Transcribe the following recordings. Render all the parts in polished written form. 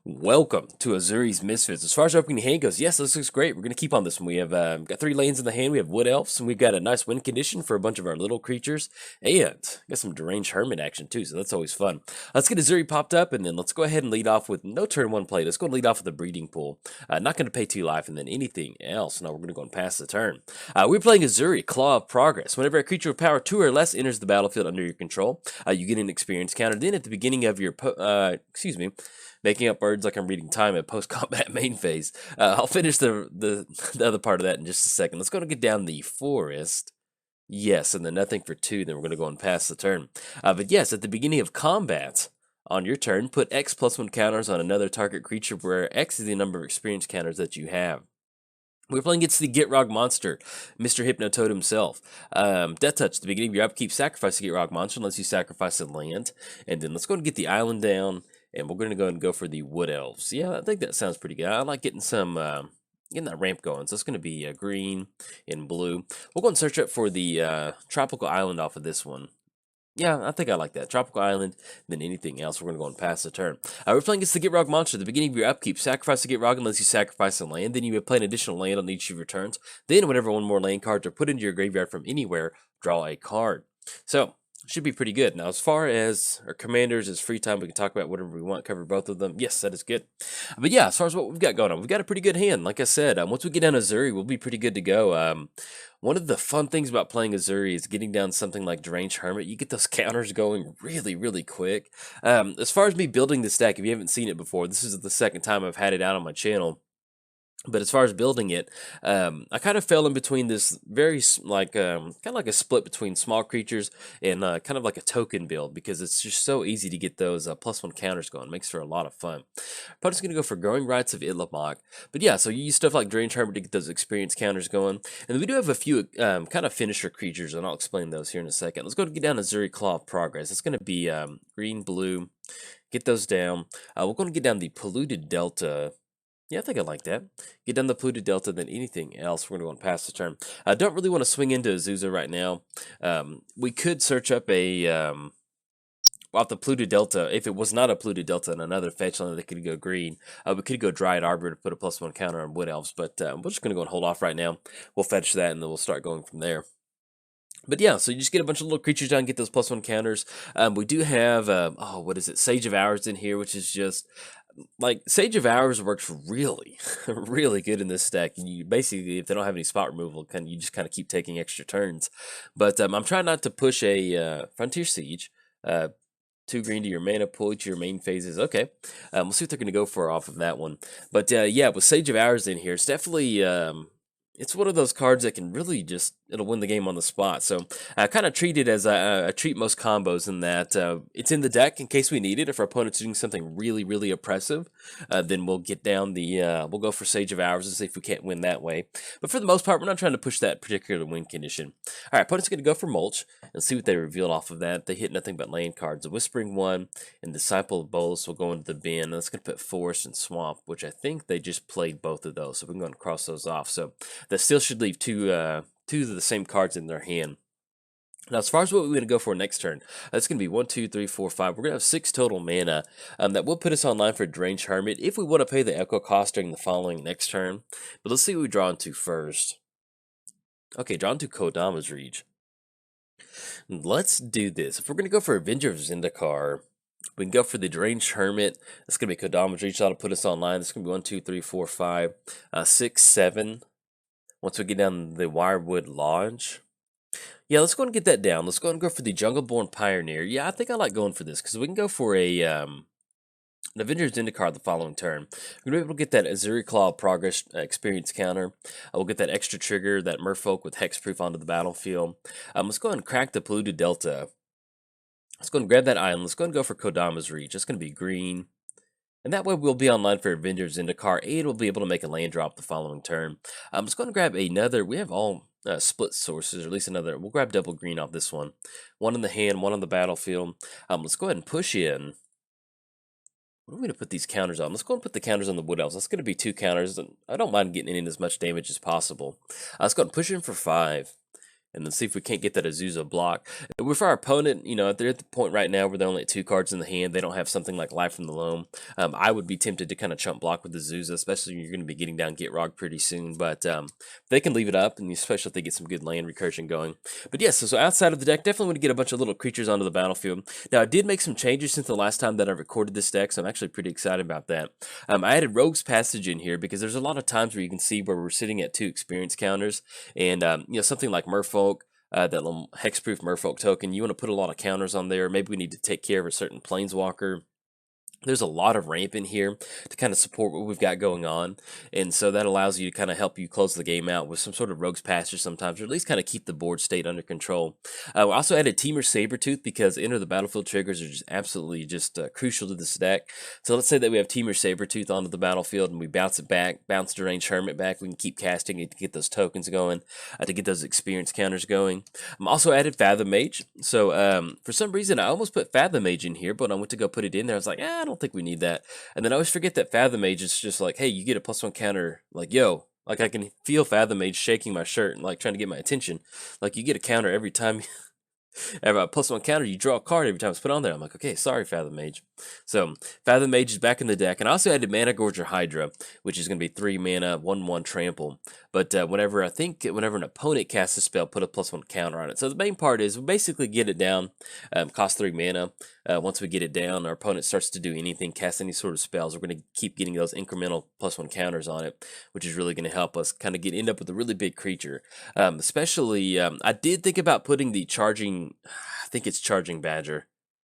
Welcome to Ezuri's Misfits. As far as opening hand goes, yes, this looks great. We're going to keep on this one. We have got 3 lanes in the hand. We have Wood Elves, and we've got a nice win condition for a bunch of our little creatures. And got some Deranged Hermit action, too, so that's always fun. Let's get Ezuri popped up, and then let's go ahead and lead off with no turn 1 play. Let's go and lead off with a Breeding Pool. Not going to pay 2 life, and then anything else. Now we're going to go and pass the turn. We're playing Ezuri, Claw of Progress. Whenever a creature with power 2 or less enters the battlefield under your control, you get an experience counter. Then at the beginning of your, making up words like I'm reading time at post-combat main phase. I'll finish the other part of that in just a second. Let's go and get down the forest. Yes, and then nothing for 2, then we're going to go and pass the turn. But yes, at the beginning of combat, on your turn, put X +1 counters on another target creature where X is the number of experience counters that you have. We're playing against the Gitrog monster, Mr. Hypnotoad himself. Death Touch, at the beginning of your upkeep, sacrifice the Gitrog monster unless you sacrifice a land. And then let's go and get the island down. And we're going to go and go for the Wood Elves. Yeah, I think that sounds pretty good. I like getting some, getting that ramp going. So it's going to be green and blue. We'll go and search up for the Tropical Island off of this one. Yeah, I think I like that. Tropical Island, then anything else. We're going to go and pass the turn. We're playing against the Gitrog monster. At the beginning of your upkeep, sacrifice the Gitrog unless you sacrifice a land. Then you may play an additional land on each of your turns. Then whenever one more land cards are put into your graveyard from anywhere, draw a card. So, should be pretty good. Now, as far as our commanders, it's free time. We can talk about whatever we want, cover both of them. Yes, that is good. But yeah, as far as what we've got going on, we've got a pretty good hand. Like I said, once we get down to Ezuri, we'll be pretty good to go. One of the fun things about playing Ezuri is getting down something like Deranged Hermit. You get those counters going really, really quick. As far as me building this deck, if you haven't seen it before, this is the second time I've had it out on my channel. But as far as building it, I kind of fell in between this very kind of like a split between small creatures and kind of like a token build because it's just so easy to get those +1 counters going. It makes for a lot of fun. Opponent's going to go for Growing Rites of Itlimoc. But yeah, so you use stuff like Drain Charmer to get those experience counters going. And then we do have a few kind of finisher creatures, and I'll explain those here in a second. Let's go to get down to Ezuri Claw of Progress. It's going to be green, blue. Get those down. We're going to get down the Polluted Delta. Yeah, I think I like that. Get down the Polluted Delta, then anything else. We're going to go and pass the turn. I don't really want to swing into Azusa right now. We could search up off the Polluted Delta. If it was not a Polluted Delta and another fetch land that could go green, we could go Dryad Arbiter to put a +1 counter on Wood Elves, but we're just going to go and hold off right now. We'll fetch that, and then we'll start going from there. But yeah, so you just get a bunch of little creatures down, get those +1 counters. We do have, what is it, Sage of Hours in here, which is just like Sage of Hours works really, really good in this deck. And you basically, if they don't have any spot removal, you just kind of keep taking extra turns. But I'm trying not to push a Frontier Siege. 2 green to your mana pool, to your main phases. Okay, we'll see what they're going to go for off of that one. But yeah, with Sage of Hours in here, it's definitely it's one of those cards that can really just, it'll win the game on the spot. So I kind of treat it as I treat most combos in that it's in the deck in case we need it. If our opponent's doing something really, really oppressive, then we'll get down we'll go for Sage of Hours and see if we can't win that way. But for the most part, we're not trying to push that particular win condition. All right, opponent's going to go for Mulch and see what they reveal off of that. They hit nothing but land cards. The Whispering One and Disciple of Bolus will go into the bin. That's going to put Forest and Swamp, which I think they just played both of those. So we can go and cross those off. So that still should leave two of the same cards in their hand. Now, as far as what we're going to go for next turn, that's going to be 1, 2, 3, 4, 5. We're going to have 6 total mana. That will put us online for Deranged Hermit if we want to pay the Echo cost during the following next turn. But let's see what we draw into first. Okay, draw into Kodama's Reach. Let's do this. If we're going to go for Avenger of Zendikar, we can go for the Deranged Hermit. That's going to be Kodama's Reach. That'll put us online. That's going to be 1, 2, 3, 4, 5, 6, 7. Once we get down the Wirewood Lodge. Yeah, let's go and get that down. Let's go and go for the Jungleborn Pioneer. Yeah, I think I like going for this because we can go for an Avengers Zendikar the following turn. We're going to be able to get that Ezuri Claw Progress experience counter. We'll get that extra trigger, that Merfolk with Hexproof onto the battlefield. Let's go and crack the Polluted Delta. Let's go and grab that island. Let's go and go for Kodama's Reach. It's going to be green. And that way we'll be online for Avengers Zendikar, and we'll be able to make a land drop the following turn. I'm just going to grab another. We have all split sources, or at least another. We'll grab double green off this one. One in the hand, one on the battlefield. Let's go ahead and push in. What are we going to put these counters on? Let's go and put the counters on the Wood Elves. That's going to be 2 counters, and I don't mind getting in as much damage as possible. Let's go and push in for 5. and then see if we can't get that Azusa block. With our opponent, you know, they're at the point right now where they're only at 2 cards in the hand. They don't have something like Life from the Loam. I would be tempted to kind of chump block with the Azusa, especially when you're going to be getting down Gitrog pretty soon. But they can leave it up, and especially if they get some good land recursion going. But yes, so outside of the deck, definitely want to get a bunch of little creatures onto the battlefield. Now, I did make some changes since the last time that I recorded this deck, so I'm actually pretty excited about that. I added Rogue's Passage in here because there's a lot of times where you can see where we're sitting at 2 experience counters, and you know, something like Merfolk, that little hexproof Merfolk token, you want to put a lot of counters on there. Maybe we need to take care of a certain planeswalker. There's a lot of ramp in here to kind of support what we've got going on, and so that allows you to kind of help you close the game out with some sort of Rogue's Passage sometimes, or at least kind of keep the board state under control. We also added Teamer Sabertooth because Enter the Battlefield triggers are just absolutely just crucial to this deck. So let's say that we have Teamer Sabertooth onto the battlefield and we bounce it back, bounce Deranged Hermit back. We can keep casting it to get those tokens going, to get those experience counters going. I'm also added Fathom Mage. So for some reason, I almost put Fathom Mage in here, but when I went to go put it in there, I was like, I don't think we need that. And then I always forget that Fathom Mage is just like, hey, you get a +1 counter. Like, yo, like I can feel Fathom Mage shaking my shirt and like trying to get my attention. Like you get a counter every time. Every +1 counter, you draw a card every time it's put on there. I'm like, okay, sorry, Fathom Mage. So Fathom Mage is back in the deck, and I also added Mana Gorger Hydra, which is going to be 3 mana, 1/1 trample. But whenever an opponent casts a spell, put a +1 counter on it. So the main part is we basically get it down, cost 3 mana. Once we get it down, our opponent starts to do anything, cast any sort of spells. We're going to keep getting those incremental +1 counters on it, which is really going to help us kind of end up with a really big creature. Especially, I did think about putting the charging. I think it's Charging Badger.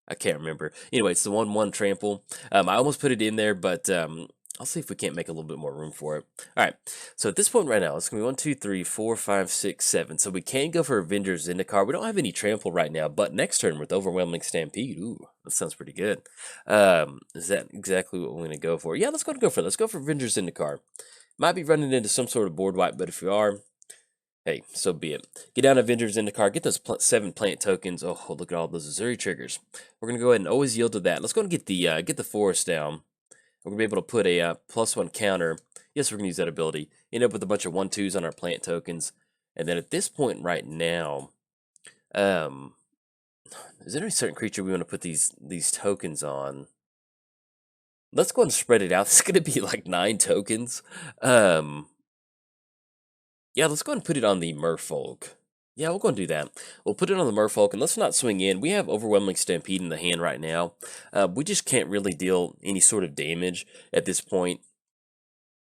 I can't remember. Anyway, it's the 1/1 trample. I almost put it in there, but I'll see if we can't make a little bit more room for it. All right. So at this point right now, it's going to be 1, 2, 3, 4, 5, 6, 7. So we can go for Avenger Zendikar. We don't have any trample right now, but next turn with Overwhelming Stampede. Ooh, that sounds pretty good. Is that exactly what we're going to go for? Yeah, let's go for it. Let's go for Avenger Zendikar. Might be running into some sort of board wipe, but if you are, hey, so be it. Get down Avengers in the car. Get those 7 plant tokens. Oh, look at all those Ezuri triggers. We're gonna go ahead and always yield to that. Let's go and get the forest down. We're gonna be able to put a +1 counter. Yes, we're gonna use that ability. End up with a bunch of 1/2s on our plant tokens, and then at this point right now, is there any certain creature we want to put these tokens on? Let's go ahead and spread it out. It's gonna be like 9 tokens. Yeah, let's go ahead and put it on the Merfolk. Yeah, we'll go and do that. We'll put it on the Merfolk, and let's not swing in. We have Overwhelming Stampede in the hand right now. We just can't really deal any sort of damage at this point.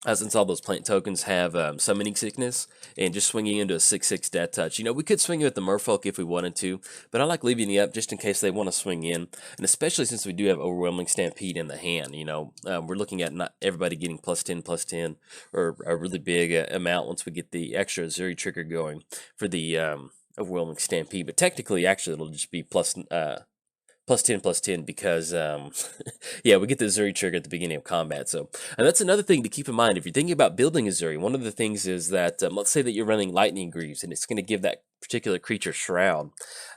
Since all those plant tokens have summoning sickness, and just swinging into a 6/6 death touch. You know, we could swing it with the Merfolk if we wanted to, but I like leaving it up just in case they want to swing in, and especially since we do have Overwhelming Stampede in the hand. You know, we're looking at not everybody getting +10/+10, or a really big amount once we get the extra Ezuri trigger going for the Overwhelming Stampede. But technically, actually, it'll just be +10/+10 because yeah, we get the Ezuri trigger at the beginning of combat. So, and that's another thing to keep in mind if you're thinking about building Ezuri. One of the things is that let's say that you're running Lightning Greaves and it's going to give that particular creature Shroud.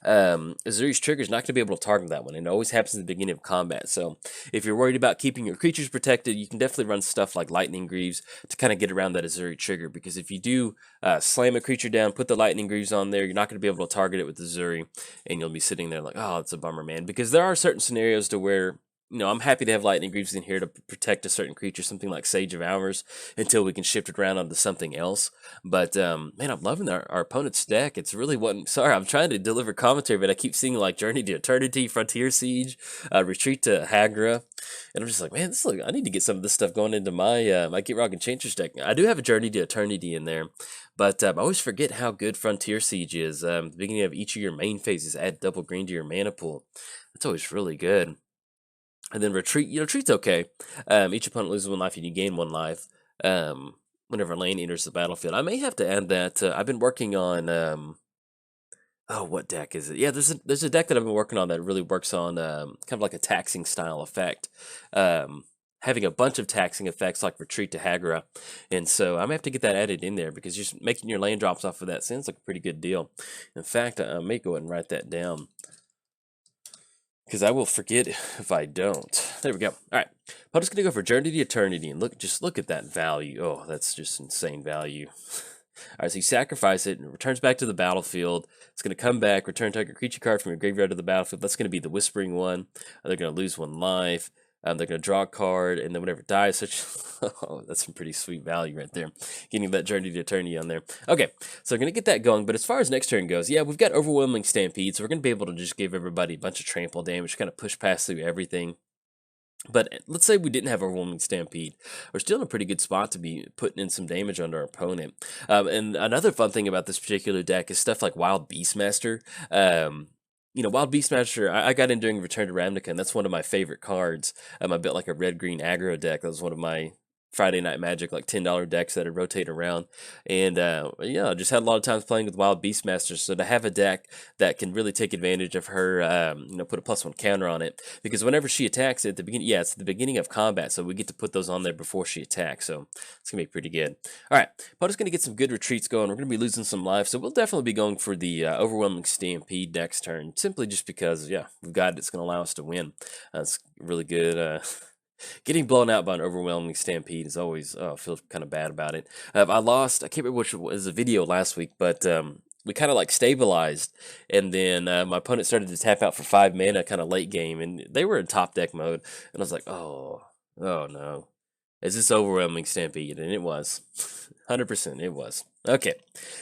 Ezuri's trigger is not going to be able to target that one, and it always happens at the beginning of combat. So if you're worried about keeping your creatures protected, you can definitely run stuff like Lightning Greaves to kind of get around that Ezuri trigger, because if you do slam a creature down, put the Lightning Greaves on there, you're not going to be able to target it with Ezuri, and you'll be sitting there like, oh, it's a bummer, man. Because there are certain scenarios to where, you know, I'm happy to have Lightning Greaves in here to protect a certain creature, something like Sage of Hours, until we can shift it around onto something else. But, man, I'm loving our opponent's deck. It's really what... Sorry, I'm trying to deliver commentary, but I keep seeing, like, Journey to Eternity, Frontier Siege, Retreat to Hagra, and I'm just like, man, I need to get some of this stuff going into my my Gitrog Enchantress deck. I do have a Journey to Eternity in there, but I always forget how good Frontier Siege is. At the beginning of each of your main phases, add double green to your mana pool. That's always really good. And then Retreat, Retreat's okay. Each opponent loses 1 life and you gain 1 life whenever lane enters the battlefield. I may have to add that. I've been working on... oh, what deck is it? Yeah, there's a deck that I've been working on that really works on kind of like a taxing style effect. Having a bunch of taxing effects like Retreat to Hagra. And so I may have to get that added in there, because just making your land drops off of that sounds like a pretty good deal. In fact, I may go ahead and write that down, because I will forget if I don't. There we go. All right. I'm just going to go for Journey to Eternity, and look at that value. Oh, that's just insane value. Alright, so you sacrifice it, and it returns back to the battlefield. It's going to come back, return target creature card from your graveyard to the battlefield. That's going to be the Whispering one. They're going to lose 1 life. They're going to draw a card, and then whenever it dies, such oh, that's some pretty sweet value right there. Getting that Journey to Eternity on there. Okay, so we're going to get that going, but as far as next turn goes, yeah, we've got Overwhelming Stampede, so we're going to be able to just give everybody a bunch of trample damage, kind of push past through everything. But let's say we didn't have Overwhelming Stampede. We're still in a pretty good spot to be putting in some damage on our opponent. And another fun thing about this particular deck is stuff like Wild Beastmaster. You know, Wild Beastmaster, I got in during Return to Ravnica, and that's one of my favorite cards. I built like a red-green aggro deck. That was one of my Friday Night Magic, like $10 decks that I rotate around. And yeah, I just had a lot of times playing with Wild Beastmaster. So to have a deck that can really take advantage of her, you know, put a +1 counter on it. Because whenever she attacks at the beginning, yeah, it's the beginning of combat. So we get to put those on there before she attacks. So it's going to be pretty good. All right, opponent's going to get some good retreats going. We're going to be losing some life. So we'll definitely be going for the Overwhelming Stampede next turn. Simply just because, yeah, we've got it. It's going to allow us to win. That's really good. Getting blown out by an Overwhelming Stampede is always, I feel kind of bad about it. I lost, I can't remember which was a video last week, but we kind of like stabilized, and then my opponent started to tap out for 5 mana kind of late game, and they were in top deck mode, and I was like, oh no. Is this Overwhelming Stampede? And it was. 100% it was. Okay,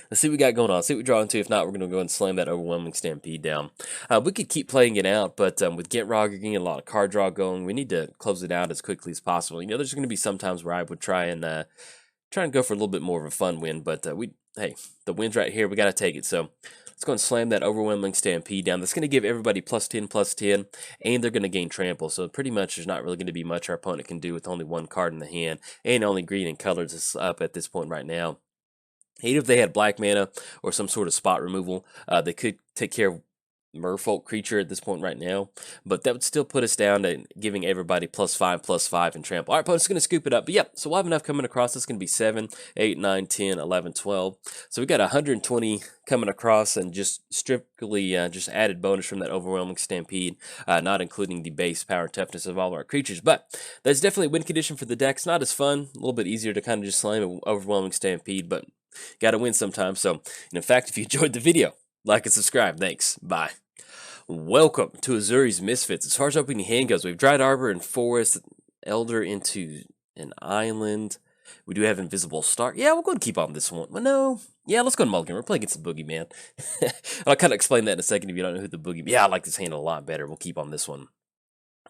let's see what we got going on. See what we draw into. If not, we're going to go and slam that Overwhelming Stampede down. We could keep playing it out, but with Gitrog, you're getting a lot of card draw going. We need to close it out as quickly as possible. You know, there's going to be some times where I would try and go for a little bit more of a fun win, but hey, the win's right here. We got to take it. So let's go and slam that Overwhelming Stampede down. That's going to give everybody +10/+10, and they're going to gain trample. So pretty much there's not really going to be much our opponent can do with only 1 card in the hand, and only green and colors is up at this point right now. Even if they had black mana or some sort of spot removal, they could take care of Merfolk creature at this point right now, but that would still put us down to giving everybody +5/+5 and trample. All right, opponent's going to scoop it up, but yeah, so we'll have enough coming across. It's going to be 7, 8, 9, 10, 11, 12. So we got 120 coming across, and just strictly just added bonus from that Overwhelming Stampede, not including the base power and toughness of all of our creatures. But that's definitely a win condition for the deck. It's not as fun, a little bit easier to kind of just slam an Overwhelming Stampede, but got to win sometimes. So, in fact, if you enjoyed the video, like and subscribe. Thanks. Bye. Welcome to Ezuri's Misfits. As far as opening hand goes, we've Dried Arbor and Forest Elder into an island. We do have Invisible Star. Yeah, we'll go and keep on this one. Well, no. Yeah, let's go and mulligan. We're playing against the Boogeyman. I'll kind of explain that in a second if you don't know who the Boogeyman. Yeah, I like this hand a lot better. We'll keep on this one.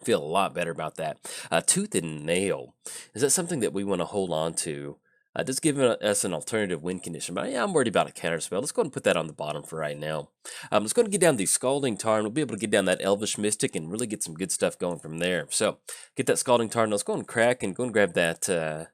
I feel a lot better about that. Tooth and Nail. Is that something that we want to hold on to? Just giving us an alternative win condition. But yeah, I'm worried about a counter spell. Let's go ahead and put that on the bottom for right now. Let's go ahead and get down the Scalding Tarn. We'll be able to get down that Elvish Mystic and really get some good stuff going from there. So get that Scalding Tarn. Let's go and crack and go and grab that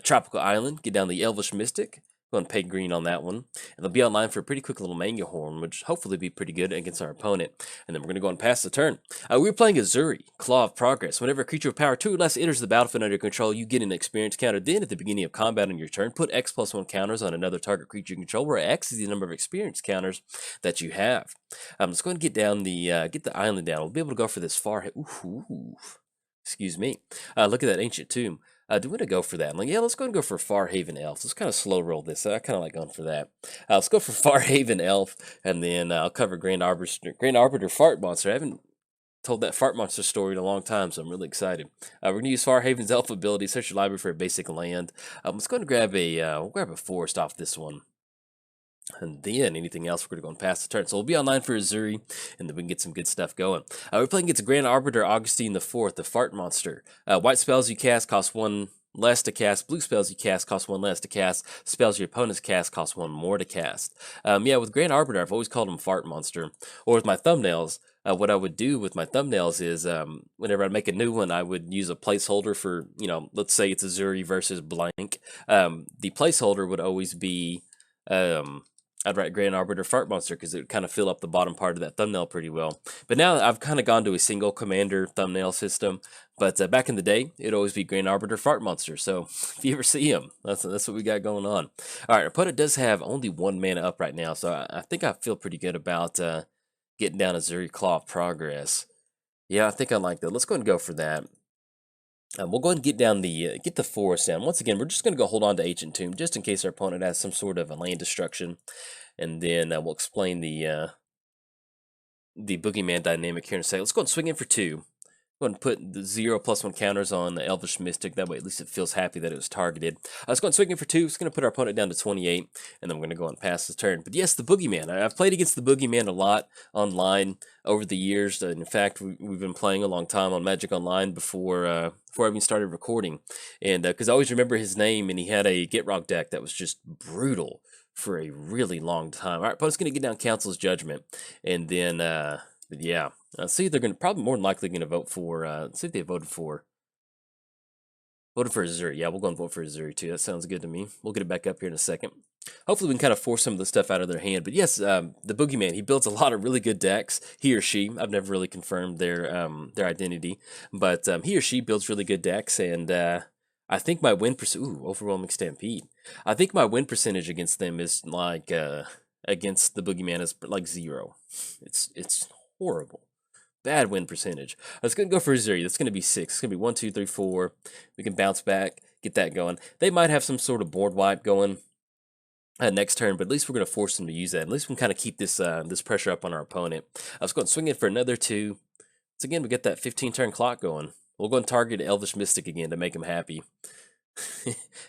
Tropical Island. Get down the Elvish Mystic. Go and pay green on that one. And they'll be online for a pretty quick little Manglehorn, which hopefully be pretty good against our opponent. And then we're going to go and pass the turn. We're playing Ezuri, Claw of Progress. Whenever a creature of power 2 or less enters the battlefield under your control, you get an experience counter. Then at the beginning of combat on your turn, put X+1 counters on another target creature you control, where X is the number of experience counters that you have. Let's go and get down get the island down. We'll be able to go for this far. Ooh, excuse me. Look at that Ancient Tomb. Do we want to go for that? I'm like, yeah, let's go and go for Farhaven Elf. Let's kind of slow roll this. I kind of like going for that. Let's go for Farhaven Elf, and then I'll cover Grand Arbiter Fart Monster. I haven't told that Fart Monster story in a long time, so I'm really excited. We're going to use Farhaven's Elf ability, search your library for a basic land. Let's go and grab we'll grab a forest off this one. And then anything else, we're going to go and pass the turn. So we'll be online for Ezuri, and then we can get some good stuff going. We're playing against Grand Arbiter Augustin IV, the Fart Monster. White spells you cast cost 1 less to cast. Blue spells you cast cost 1 less to cast. Spells your opponents cast cost 1 more to cast. Yeah, with Grand Arbiter, I've always called him Fart Monster. Or with my thumbnails, what I would do with my thumbnails is whenever I make a new one, I would use a placeholder for, you know, let's say it's Ezuri versus blank. The placeholder would always be... I'd write Grand Arbiter Fart Monster because it would kind of fill up the bottom part of that thumbnail pretty well. But now I've kind of gone to a single commander thumbnail system. But back in the day, it'd always be Grand Arbiter Fart Monster. So if you ever see him, that's what we got going on. All right, our opponent does have only 1 mana up right now. So I think I feel pretty good about getting down Ezuri Claw of Progress. Yeah, I think I like that. Let's go and go for that. We'll go ahead and get down the get the forest down. Once again, we're just going to go hold on to Ancient Tomb just in case our opponent has some sort of a land destruction, and then we'll explain the boogeyman dynamic here in a second. Let's go and swing in for 2. Go ahead and put the 0+1 counters on the Elvish Mystic. That way, at least it feels happy that it was targeted. Let's go and swing in for 2. It's going to put our opponent down to 28, and then we're going to go and pass the turn. But yes, the boogeyman. I've played against the boogeyman a lot online over the years. In fact, we've been playing a long time on Magic Online before I even started recording. And because I always remember his name, and he had a Gitrog deck that was just brutal for a really long time. All right, opponent's going to get down Council's Judgment, and then yeah, see, they're going to probably more than likely going to vote for. Let's see if they voted for Ezuri. Yeah, we'll go and vote for Ezuri too. That sounds good to me. We'll get it back up here in a second. Hopefully, we can kind of force some of the stuff out of their hand. But yes, the boogeyman, he builds a lot of really good decks. He or she, I've never really confirmed their identity, but he or she builds really good decks, and I think my win percent. Ooh, overwhelming stampede. I think my win percentage against them is like against the boogeyman is like 0. It's horrible. Bad win percentage. I was going to go for Ezuri. That's going to be 6. It's going to be 1, 2, 3, 4. We can bounce back, get that going. They might have some sort of board wipe going next turn, but at least we're going to force them to use that. At least we can kind of keep this this pressure up on our opponent. I was going to swing in for another 2. So again, we get that 15-turn clock going. We'll go and target Elvish Mystic again to make him happy.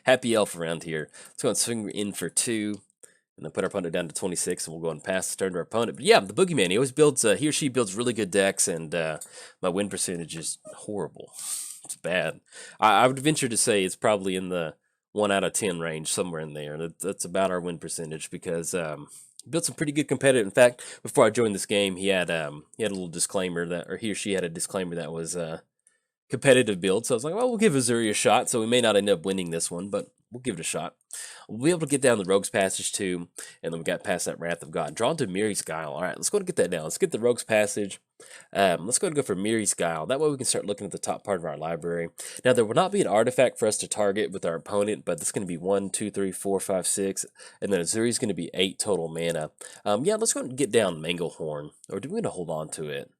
Happy elf around here. Let's go and swing in for 2. And then put our opponent down to 26, and we'll go and pass the turn to our opponent. But yeah, the boogeyman, he always builds, he or she builds really good decks, and my win percentage is horrible. It's bad. I would venture to say it's probably in the 1 out of 10 range, somewhere in there. That's about our win percentage because built some pretty good competitive. In fact, before I joined this game, he had a little disclaimer that, or he or she had a disclaimer that was competitive build. So I was like, well, we'll give Ezuri a shot. So we may not end up winning this one, but we'll give it a shot. We'll be able to get down the Rogue's Passage too, and then we got past that Wrath of God. Drawn to Miri's Guile. All right, let's go and get that down. Let's get the Rogue's Passage. Let's go and go for Miri's Guile. That way we can start looking at the top part of our library. Now, there will not be an artifact for us to target with our opponent, but it's going to be 1, 2, 3, 4, 5, 6, and then Ezuri's going to be 8 total mana. Yeah, let's go and get down Manglehorn, or do we want to hold on to it?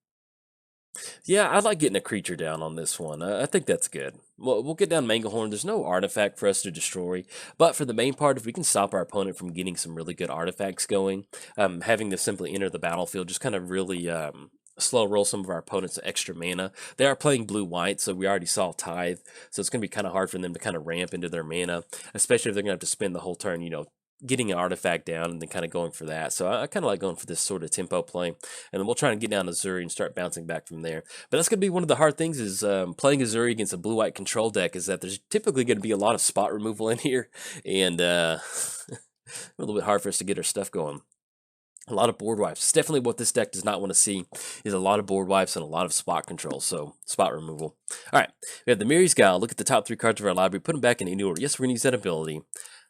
Yeah, I like getting a creature down on this one. I think that's good. We'll get down Manglehorn. There's no artifact for us to destroy, but for the main part, if we can stop our opponent from getting some really good artifacts going, having to simply enter the battlefield, just kind of really slow roll some of our opponents to extra mana. They are playing blue-white, so we already saw Tithe, so it's going to be kind of hard for them to kind of ramp into their mana, especially if they're going to have to spend the whole turn, getting an artifact down and then kind of going for that. So I kind of like going for this sort of tempo play. And then we'll try and get down to Ezuri and start bouncing back from there. But that's going to be one of the hard things is playing Ezuri against a blue-white control deck is that there's typically going to be a lot of spot removal in here. And a little bit hard for us to get our stuff going. A lot of board wipes. It's definitely what this deck does not want to see is a lot of board wipes and a lot of spot control, so spot removal. All right, we have the Miri's Guile. Look at the top 3 cards of our library. Put them back in any order. Yes, we're going to use that ability.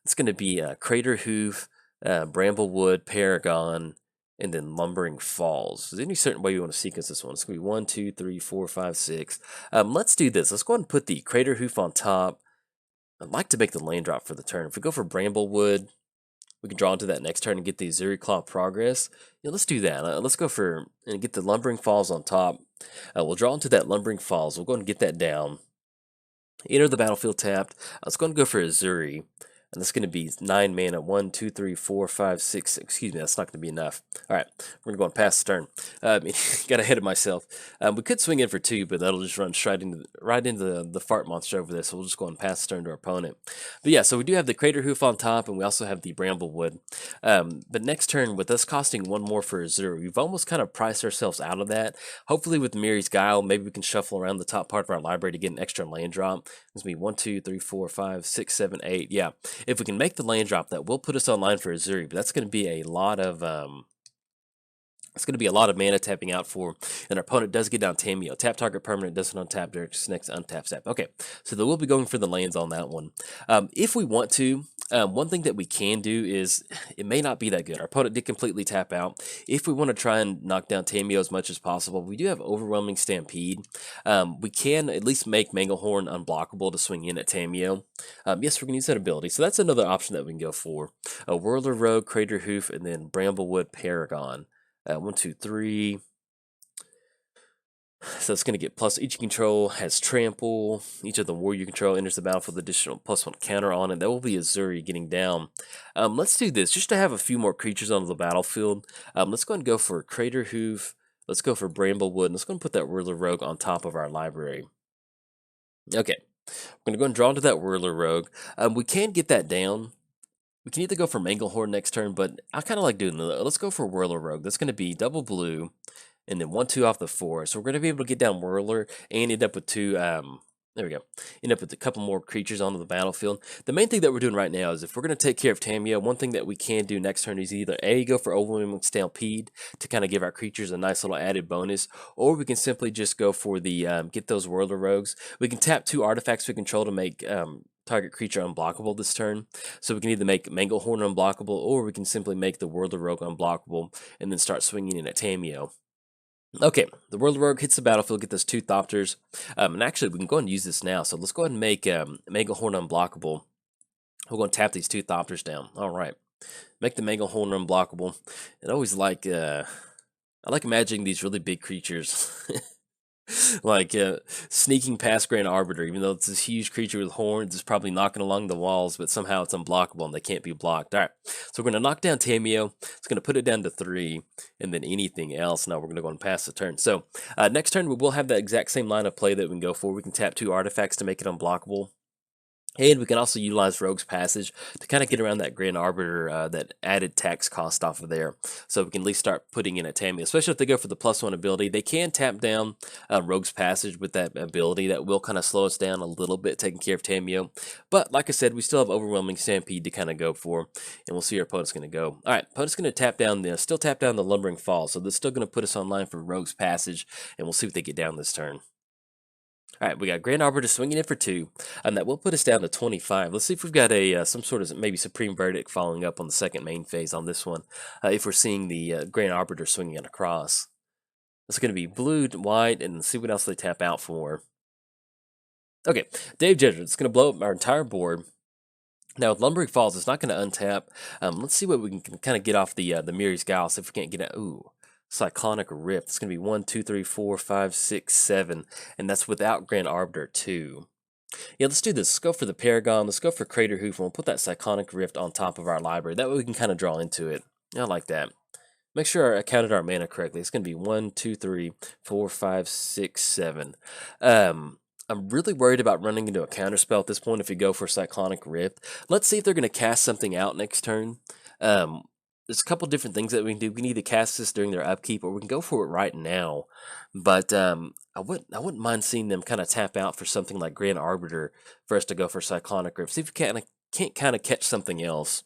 It's going to be Crater Hoof, Bramblewood, Paragon, and then Lumbering Falls. Is there any certain way you want to sequence this one? It's going to be 1, 2, 3, 4, 5, 6. Let's do this. Let's go ahead and put the Crater Hoof on top. I'd like to make the land drop for the turn. If we go for Bramblewood, we can draw into that next turn and get the Ezuri Claw progress. Yeah, let's do that. Let's go for and get the Lumbering Falls on top. We'll draw into that Lumbering Falls. We'll go and get that down. Enter the battlefield tapped. Let's go and go for Ezuri. And that's going to be 9 mana. 1, 2, 3, 4, 5, 6. Excuse me, that's not going to be enough. All right, we're going to go and pass the turn. Got ahead of myself. We could swing in for 2, but that'll just run right into the fart monster over there. So we'll just go and pass the turn to our opponent. But yeah, so we do have the Crater Hoof on top, and we also have the Bramblewood. But next turn, with us costing 1 more for Ezuri, we've almost kind of priced ourselves out of that. Hopefully with Miri's Guile, maybe we can shuffle around the top part of our library to get an extra land drop. It's going to be 1, 2, 3, 4, 5, 6, 7, 8. Yeah. If we can make the land drop, that will put us online for Ezuri, but that's going to be a lot of it's going to be a lot of mana tapping out for, and our opponent does get down Tameo. Tap target permanent, doesn't untap, directs next untap step. Okay, so they will be going for the lands on that one. If we want to, one thing that we can do is, it may not be that good. Our opponent did completely tap out. If we want to try and knock down Tameo as much as possible, we do have Overwhelming Stampede. We can at least make Manglehorn unblockable to swing in at Tameo. Yes, we're going to use that ability. So that's another option that we can go for. Whirler Rogue, Crater Hoof, and then Bramblewood Paragon. 1, 2, 3. So it's going to get plus, each control has trample. Each of the warrior you control enters the battlefield with additional +1 counter on it. That will be Ezuri getting down. Let's do this just to have a few more creatures onto the battlefield. Let's go ahead and go for Crater Hoof. Let's go for Bramblewood. And let's go and put that Whirler Rogue on top of our library. Okay, we're going to go and draw into that Whirler Rogue. We can get that down. We can either go for Manglehorn next turn, but I kind of like doing let's go for Whirler Rogue. That's going to be double blue, and then 1/2 off the 4. So we're going to be able to get down Whirler and end up with 2. There we go. End up with a couple more creatures onto the battlefield. The main thing that we're doing right now is if we're going to take care of Tamiyo, one thing that we can do next turn is either A, go for Overwhelming Stampede to kind of give our creatures a nice little added bonus, or we can simply just go for the get those Whirler Rogues. We can tap 2 artifacts we control to make target creature unblockable this turn. So we can either make Manglehorn unblockable, or we can simply make the Whirler Rogue unblockable and then start swinging in at Tamiyo. Okay, the Whirler Rogue hits the battlefield, get those 2 Thopters. And actually, we can go ahead and use this now. So let's go ahead and make Manglehorn unblockable. We're going to tap these 2 Thopters down. All right. Make the Manglehorn unblockable. And I always like, I like imagining these really big creatures. Like sneaking past Grand Arbiter, even though it's this huge creature with horns, it's probably knocking along the walls, but somehow it's unblockable and they can't be blocked. All right, so we're going to knock down Tamiyo. It's going to put it down to 3, and then anything else. Now we're going to go and pass the turn. So next turn we will have that exact same line of play that we can go for. We can tap 2 artifacts to make it unblockable. And we can also utilize Rogue's Passage to kind of get around that Grand Arbiter, that added tax cost off of there. So we can at least start putting in a Tamiyo, especially if they go for the +1 ability. They can tap down Rogue's Passage with that ability. That will kind of slow us down a little bit, taking care of Tamiyo. But like I said, we still have Overwhelming Stampede to kind of go for, and we'll see where our opponent's going to go. All right, opponent's going to tap down still tap down the Lumbering Fall. So they're still going to put us online for Rogue's Passage, and we'll see what they get down this turn. All right, we got Grand Arbiter swinging in for 2, and that will put us down to 25. Let's see if we've got a some sort of maybe Supreme Verdict following up on the second main phase on this one. If we're seeing the Grand Arbiter swinging it across, it's going to be blue, white, and see what else they tap out for. Okay, Dave Jedger, it's going to blow up our entire board. Now with Lumbering Falls, it's not going to untap. Let's see what we can kind of get off the Miri's Gauss if we can't get it. Ooh. Cyclonic Rift. It's going to be 1, 2, 3, 4, 5, 6, 7, and that's without Grand Arbiter 2. Yeah, let's do this. Let's go for the Paragon. Let's go for Crater Hoof, and we'll put that Cyclonic Rift on top of our library. That way we can kind of draw into it. I like that. Make sure I counted our mana correctly. It's going to be 1, 2, 3, 4, 5, 6, 7. I'm really worried about running into a counterspell at this point if we go for Cyclonic Rift. Let's see if they're going to cast something out next turn. There's a couple different things that we can do. We can either cast this during their upkeep, or we can go for it right now. But I wouldn't mind seeing them kind of tap out for something like Grand Arbiter for us to go for Cyclonic Rift. See if we can't kind of catch something else.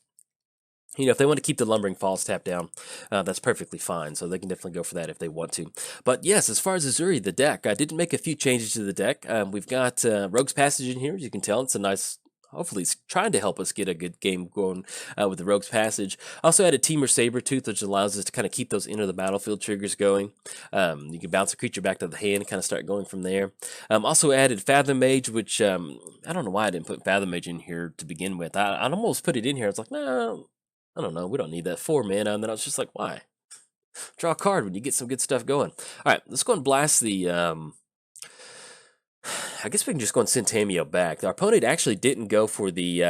You know, if they want to keep the Lumbering Falls tapped down, that's perfectly fine. So they can definitely go for that if they want to. But yes, as far as Ezuri, the deck, I did make a few changes to the deck. We've got Rogue's Passage in here, as you can tell. It's a nice. Hopefully, it's trying to help us get a good game going with the Rogue's Passage. Also added Teamer Sabertooth, which allows us to kind of keep those enter the battlefield triggers going. You can bounce a creature back to the hand and kind of start going from there. Also added Fathom Mage, which I don't know why I didn't put Fathom Mage in here to begin with. I almost put it in here. I was like, no, I don't know. We don't need that 4 mana. And then I was just like, why? Draw a card when you get some good stuff going. All right, let's go and blast the... I guess we can just go and send Tamiyo back. Our opponent actually didn't go for the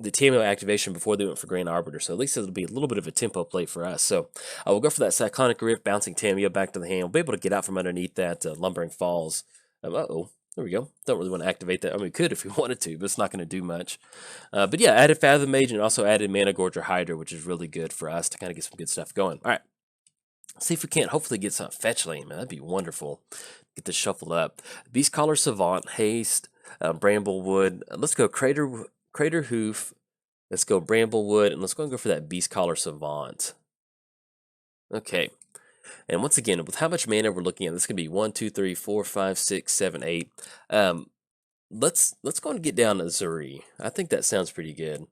Tamiyo activation before they went for Grand Arbiter, so at least it'll be a little bit of a tempo play for us. So we'll go for that Cyclonic Rift, bouncing Tamiyo back to the hand. We'll be able to get out from underneath that Lumbering Falls. Uh-oh, there we go. Don't really want to activate that. I mean, we could if we wanted to, but it's not going to do much. But yeah, added Fathom Mage and also added Mana Gorger Hydra, which is really good for us to kind of get some good stuff going. All right. See if we can't hopefully get some fetch lane, man. That'd be wonderful. Get this shuffled up. Beast Collar Savant, Haste, Bramblewood. Let's go Crater Hoof. Let's go Bramblewood, and let's go and go for that Beast Collar Savant. Okay. And once again, with how much mana we're looking at, this could be 1, 2, 3, 4, 5, 6, 7, 8. Let's go and get down to Ezuri. I think that sounds pretty good.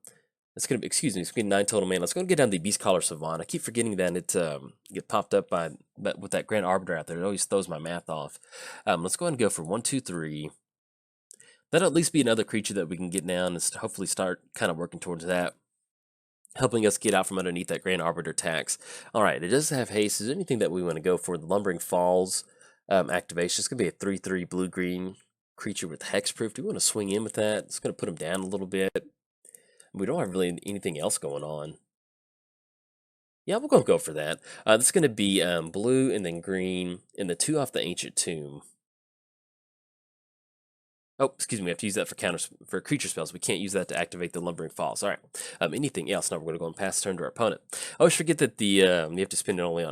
It's gonna be, excuse me, it's gonna be 9 total mana. Let's go and get down the Beast Collar Savant. I keep forgetting that it get popped up with that Grand Arbiter out there. It always throws my math off. Let's go ahead and go for 1, 2, 3. That'll at least be another creature that we can get down and hopefully start kind of working towards that, helping us get out from underneath that Grand Arbiter tax. All right, it does have haste. Is there anything that we want to go for? The Lumbering Falls. activation. It's going to be a 3/3 blue-green creature with hexproof. Do we want to swing in with that? It's going to put him down a little bit. We don't have really anything else going on. Yeah, we're going to go for that. This is going to be blue and then green, and the 2 off the Ancient Tomb. Oh, excuse me. We have to use that for creature spells. We can't use that to activate the Lumbering Falls. All right. Anything else? Now we're going to go and pass turn to our opponent. I always forget that you have to spend it only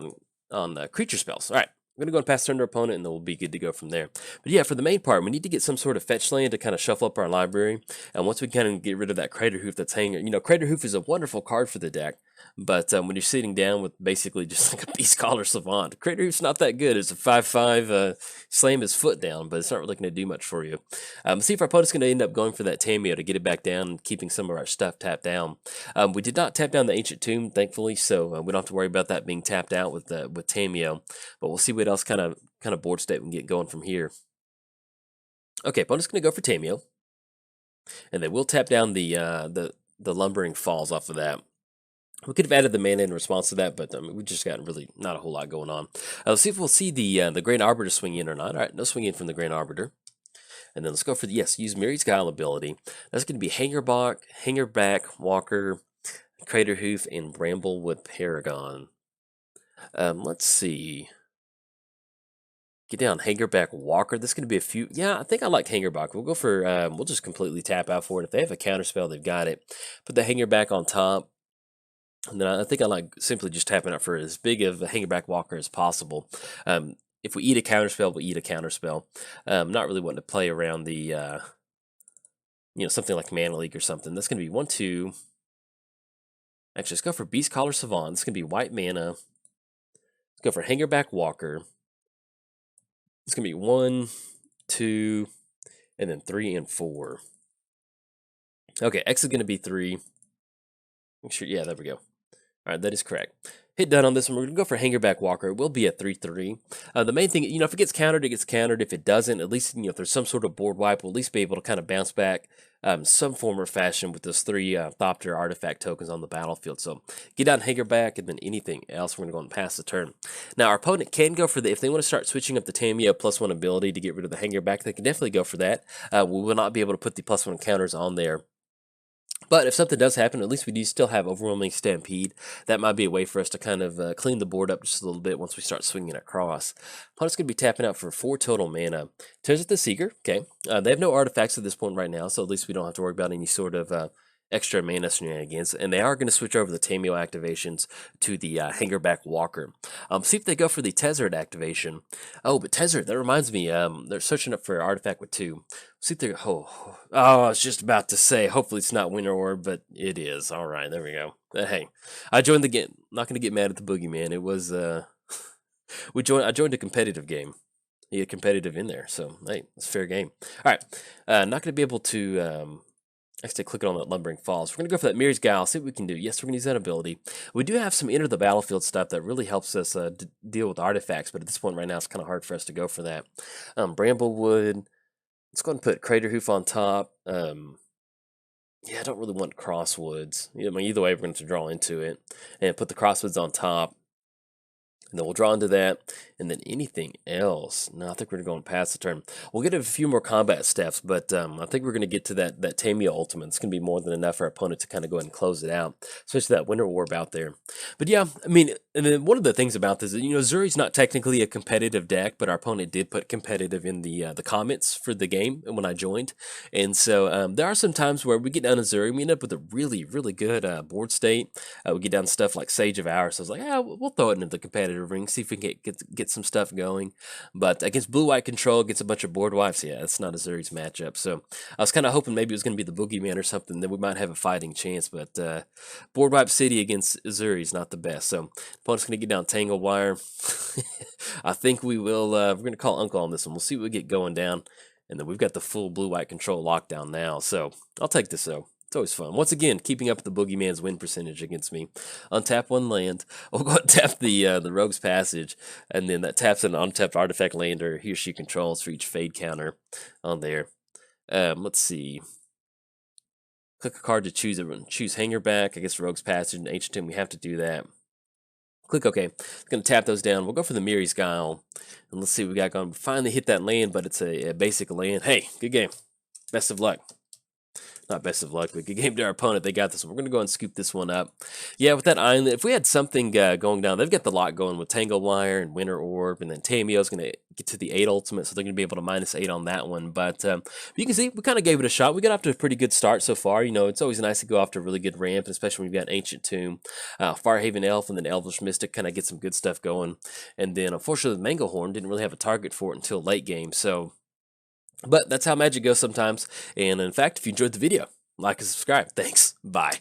on creature spells. All right. I'm going to go and pass turn to our opponent, and then we'll be good to go from there. But yeah, for the main part, we need to get some sort of fetch land to kind of shuffle up our library. And once we kind of get rid of that Crater Hoof that's hanging, Crater Hoof is a wonderful card for the deck. But when you're sitting down with basically just like a Beast Collar Savant, Crater Hoof's not that good. It's a 5/5 slam his foot down, but it's not really going to do much for you. See if our opponent's going to end up going for that Tameo to get it back down and keeping some of our stuff tapped down. We did not tap down the Ancient Tomb, thankfully, so we don't have to worry about that being tapped out with Tameo. But we'll see what else kind of board state we can get going from here. Okay, opponent's going to go for Tameo, and then we'll tap down the Lumbering Falls off of that. We could have added the mana in response to that, but we just got really not a whole lot going on. Let's see if we'll see the Grand Arbiter swing in or not. All right, no swing in from the Grand Arbiter. And then let's go for use Mary's Guile ability. That's going to be Hangerback, Walker, Crater Hoof, and Bramblewood Paragon. Let's see. Get down Hangerback, Walker. This is going to be a few. Yeah, I think I like Hangerback. We'll go for. We'll just completely tap out for it. If they have a counterspell, they've got it. Put the Hangerback on top. And then I think I like simply just tapping out for as big of a Hangerback Walker as possible. If we eat a counterspell, we eat a counterspell. Not really wanting to play around the, something like Mana Leak or something. That's going to be 1, 2. Actually, let's go for Beast Collar Savant. It's going to be white mana. Let's go for Hangerback Walker. It's going to be 1, 2, and then 3 and 4. Okay, X is going to be 3. Make sure, yeah, there we go. All right, that is correct. Hit done on this one. We're going to go for Hangerback Walker. It will be a 3/3. The main thing, if it gets countered, it gets countered. If it doesn't, at least, if there's some sort of board wipe, we'll at least be able to kind of bounce back some form or fashion with those 3 Thopter artifact tokens on the battlefield. So get down Hangerback, and then anything else, we're going to go and pass the turn. Now, our opponent can go for if they want to start switching up the Tameo +1 ability to get rid of the Hangerback, they can definitely go for that. We will not be able to put the +1 counters on there. But if something does happen, at least we do still have Overwhelming Stampede. That might be a way for us to kind of clean the board up just a little bit once we start swinging across. Opponent's going to be tapping out for 4 total mana. Tears the Seeker, okay. They have no artifacts at this point right now, so at least we don't have to worry about any sort of extra mana shenanigans. And they are going to switch over the Tameo activations to the Hangerback Walker. See if they go for the Tezzeret activation. Oh, but Tezzeret, that reminds me, they're searching up for an artifact with 2. See if they I was just about to say, hopefully it's not Winter Orb, but it is. All right, there we go. Hey, I joined the game. Not going to get mad at the boogeyman. It was, I joined a competitive game. He had competitive in there, so hey, it's fair game. All right, not going to be able to actually click on that Lumbering Falls. We're going to go for that Mary's Guile, see what we can do. Yes, we're going to use that ability. We do have some Enter the Battlefield stuff that really helps us deal with artifacts, but at this point right now, it's kind of hard for us to go for that. Bramblewood. Let's go ahead and put Crater Hoof on top. Yeah, I don't really want Crosswoods. Either way, we're going to have to draw into it. And put the Crosswoods on top. And then we'll draw into that, and then anything else. No, I think we're going to go and pass the turn. We'll get a few more combat steps, but I think we're going to get to that Tameo ultimate. It's going to be more than enough for our opponent to kind of go ahead and close it out, especially that Winter Orb out there. But yeah, and then one of the things about this is, Ezuri's not technically a competitive deck, but our opponent did put competitive in the comments for the game when I joined. And so there are some times where we get down Ezuri, we end up with a really, really good board state. We get down to stuff like Sage of Hours, so I was like, yeah, we'll throw it into the competitive ring, see if we can get some stuff going. But against blue-white control, gets a bunch of board wipes. Yeah, that's not Ezuri's matchup. So I was kind of hoping maybe it was going to be the Boogeyman or something, that we might have a fighting chance. But board wipe city against Ezuri is not the best. So opponent's going to get down Tangle Wire. I think we will. We're going to call Uncle on this one. We'll see what we get going down. And then we've got the full blue-white control lockdown now. So I'll take this, though. It's always fun. Once again, keeping up with the Boogeyman's win percentage against me. Untap 1 land. We'll go and tap the Rogue's Passage, and then that taps an untapped artifact land or he or she controls for each fade counter on there. Let's see. Click a card to choose it. Choose Hangerback. I guess Rogue's Passage and Ancient Tomb. We have to do that. Click OK. It's going to tap those down. We'll go for the Miri's Guile. And let's see what we got going. Finally hit that land, but it's a basic land. Hey, good game. Best of luck. Not best of luck, but good game to our opponent. They got this one. We're going to go and scoop this one up. Yeah, with that island, if we had something going down, they've got the lot going with Tangle Wire and Winter Orb, and then Tamio's going to get to the 8 ultimate, so they're going to be able to -8 on that one. But you can see, we kind of gave it a shot. We got off to a pretty good start so far. You know, it's always nice to go off to a really good ramp, especially when you've got Ancient Tomb, Firehaven Elf, and then Elvish Mystic, kind of get some good stuff going. And then, unfortunately, the Manglehorn didn't really have a target for it until late game, so... But that's how Magic goes sometimes. And in fact, if you enjoyed the video, like and subscribe. Thanks. Bye.